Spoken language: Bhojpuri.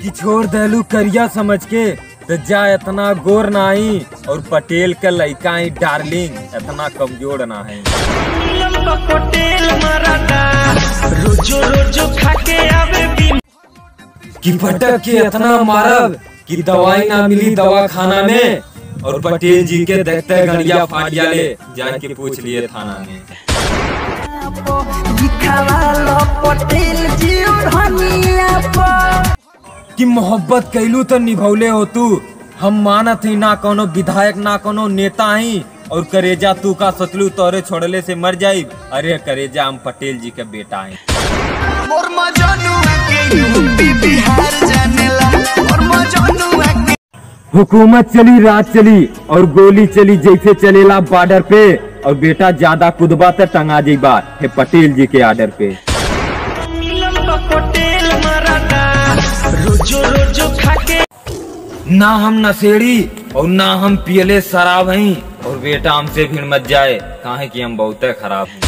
कि छोड़ देलू करिया समझ के तो जा इतना गोर नाही और पटेल का लड़का ही डार्लिंग इतना कमजोर ना है। रोजो रोजो खाके आवे कि पटक के इतना मारब कि दवाई ना मिली दवा खाना में और पटेल जी के देखते गड़िया फाड़िया ले जाके पूछ लिए थाना में। कि मोहब्बत कैलू तो निभौले हो तू, हम मानत ही ना कोनो विधायक ना कोनो नेता ही और करेजा तू का सोचलू तोरे छोड़ले से मर जाई। अरे करेजा हम पटेल जी के बेटा हैं। हुकूमत चली राज चली और गोली चली जैसे चलेला बॉर्डर पे और बेटा ज्यादा कुदबा तो टंगा जीबा है पटेल जी के आर्डर पे। रोजो रोजो खाके ना हम नशेड़ी और ना हम पियले शराब हैं और बेटा हमसे भीड़ मत जाए काहे कि हम बहुत खराब हैं।